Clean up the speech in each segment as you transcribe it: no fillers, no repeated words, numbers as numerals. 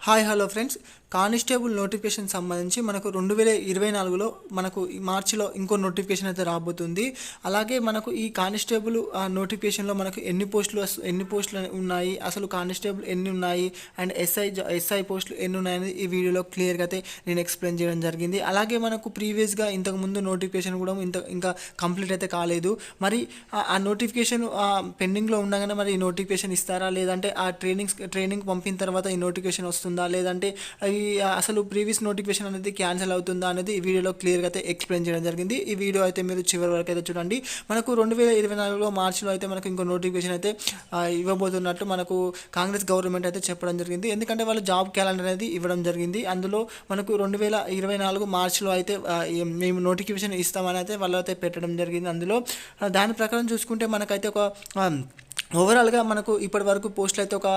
Hi hello friends, constable notification సంబంధించి మనకు 2024లో మనకు ఈ మార్చిలో ఇంకో నోటిఫికేషన్ అయితే రాబోతుంది. అలాగే మనకు ఈ కానిస్టేబుల్ నోటిఫికేషన్లో మనకు ఎన్ని పోస్టులు ఉన్నాయి, అసలు కానిస్టేబుల్ ఎన్ని ఉన్నాయి అండ్ ఎస్ఐ పోస్టులు ఎన్ని ఉన్నాయని ఈ వీడియోలో క్లియర్గా అయితే నేను ఎక్స్ప్లెయిన్ చేయడం జరిగింది. అలాగే మనకు ప్రీవియస్గా ఇంతకుముందు నోటిఫికేషన్ కూడా ఇంకా కంప్లీట్ అయితే కాలేదు. మరి ఆ నోటిఫికేషన్ పెండింగ్లో ఉండగానే మరి ఈ నోటిఫికేషన్ ఇస్తారా, లేదంటే ఆ ట్రైనింగ్ పంపిన తర్వాత ఈ నోటిఫికేషన్ వస్తుందా, లేదంటే ఈ అసలు ప్రీవియస్ నోటిఫికేషన్ అనేది క్యాన్సిల్ అవుతుందా అనేది ఈ వీడియోలో క్లియర్గా అయితే ఎక్స్ప్లెయిన్ చేయడం జరిగింది. ఈ వీడియో అయితే మీరు చివరి వరకు అయితే చూడండి. మనకు 2024లో మార్చిలో అయితే మనకు ఇంకో నోటిఫికేషన్ అయితే ఇవ్వబోతున్నట్టు మనకు కాంగ్రెస్ గవర్నమెంట్ అయితే చెప్పడం జరిగింది. ఎందుకంటే వాళ్ళు జాబ్ క్యాలెండర్ అనేది ఇవ్వడం జరిగింది. అందులో మనకు 2024 మార్చిలో అయితే మేము నోటిఫికేషన్ ఇస్తామని అయితే వాళ్ళు అయితే పెట్టడం జరిగింది. అందులో దాని ప్రకారం చూసుకుంటే మనకైతే ఒక ఓవరాల్గా మనకు ఇప్పటి వరకు పోస్టులు అయితే ఒక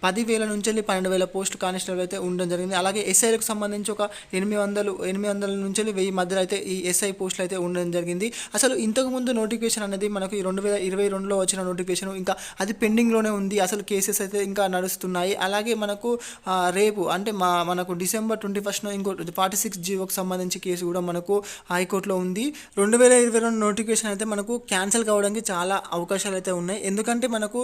10,000 నుంచి 12,000 పోస్టులు కానిస్టేబుల్ అయితే ఉండడం జరిగింది. అలాగే ఎస్ఐలకు సంబంధించి ఒక 800 నుంచి 1000 మధ్యలో అయితే ఈ ఎస్ఐ పోస్టులు అయితే ఉండడం జరిగింది. అసలు ఇంతకుముందు నోటిఫికేషన్ అనేది మనకు 2022లో వచ్చిన నోటిఫికేషన్ ఇంకా అది పెండింగ్లోనే ఉంది. అసలు కేసెస్ అయితే ఇంకా నడుస్తున్నాయి. అలాగే మనకు రేపు అంటే మనకు December 21st ఇంకో 46G సంబంధించి కేసు కూడా మనకు హైకోర్టులో ఉంది. 2022 నోటిఫికేషన్ అయితే మనకు క్యాన్సిల్ కావడానికి చాలా అవకాశాలు అయితే ఉన్నాయి. ఎందుకంటే మనకు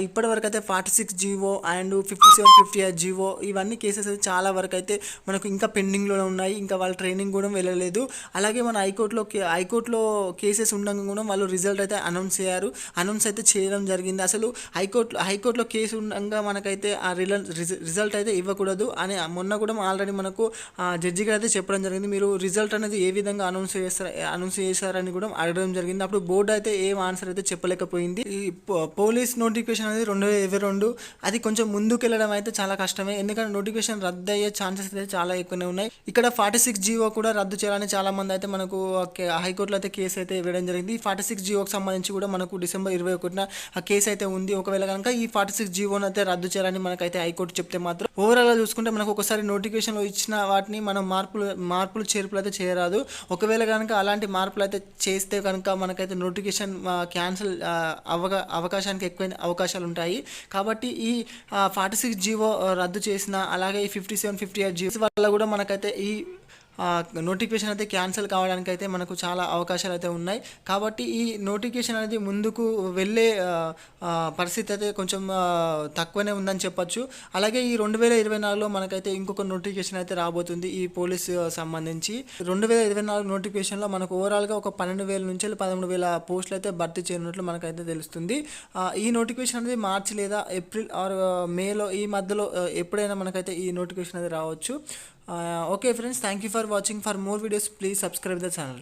ఇప్పటి వరకు అయితే 46G అండ్ 5750 ఇవన్నీ కేసెస్ అయితే చాలా వరకు అయితే మనకు ఇంకా పెండింగ్లోనే ఉన్నాయి. ఇంకా వాళ్ళ ట్రైనింగ్ కూడా వెళ్ళలేదు. అలాగే మన హైకోర్టులో కేసెస్ ఉండగా కూడా వాళ్ళు రిజల్ట్ అయితే అనౌన్స్ అయితే చేయడం జరిగింది. అసలు హైకోర్టులో కేసు ఉండగా మనకైతే ఆ రిజల్ట్ అయితే ఇవ్వకూడదు అని మొన్న కూడా ఆల్రెడీ మనకు జడ్జి గారు అయితే చెప్పడం జరిగింది. మీరు రిజల్ట్ అనేది ఏ విధంగా అనౌన్స్ చేశారని కూడా అడగడం జరిగింది. అప్పుడు బోర్డు అయితే ఏం ఆన్సర్ అయితే చెప్పలేకపోయింది. ఈ పోలీస్ నోటిఫికేషన్ అనేది 2022 అది కొంచెం ముందుకు వెళ్ళడం అయితే చాలా కష్టమే. ఎందుకంటే నోటిఫికేషన్ రద్దు అయ్యే ఛాన్సెస్ అయితే చాలా ఎక్కువనే ఉన్నాయి. ఇక్కడ 46G కూడా రద్దు చేయాలని చాలా మంది అయితే మనకు హైకోర్టులో అయితే కేసు అయితే ఇవ్వడం జరిగింది. 46G సంబంధించి కూడా మనకు December 21న ఆ కేసు అయితే ఉంది. ఒకవేళ కనుక ఈ 46G అయితే రద్దు చేయాలని మనకైతే హైకోర్టు చెప్తే మాత్రం ఓవరాల్గా చూసుకుంటే మనకు ఒకసారి నోటిఫికేషన్లో ఇచ్చిన వాటిని మనం మార్పులు చేర్పులు అయితే చేయరాదు. ఒకవేళ కనుక అలాంటి మార్పులు అయితే చేస్తే కనుక మనకైతే నోటిఫికేషన్ క్యాన్సిల్ అవకాశానికి ఎక్కువ అవకాశాలు ఉంటాయి. కాబట్టి ఈ 46G రద్దు చేసిన, అలాగే ఈ 5758G వల్ల కూడా మనకైతే ఈ నోటిఫికేషన్ అయితే క్యాన్సిల్ కావడానికి అయితే మనకు చాలా అవకాశాలు అయితే ఉన్నాయి. కాబట్టి ఈ నోటిఫికేషన్ అనేది ముందుకు వెళ్ళే పరిస్థితి అయితే కొంచెం తక్కువనే ఉందని చెప్పొచ్చు. అలాగే ఈ 2024లో మనకైతే ఇంకొక నోటిఫికేషన్ అయితే రాబోతుంది ఈ పోలీసు సంబంధించి. 2024 నోటిఫికేషన్లో మనకు ఓవరాల్గా ఒక 12,000 నుంచి 13,000 పోస్టులు అయితే భర్తీ చేయనున్నట్లు మనకైతే తెలుస్తుంది. ఈ నోటిఫికేషన్ అనేది మార్చి లేదా ఏప్రిల్ ఆర్ మేలో ఈ మధ్యలో ఎప్పుడైనా మనకైతే ఈ నోటిఫికేషన్ అనేది రావచ్చు. Okay friends, thank you for watching. For more videos please subscribe the channel.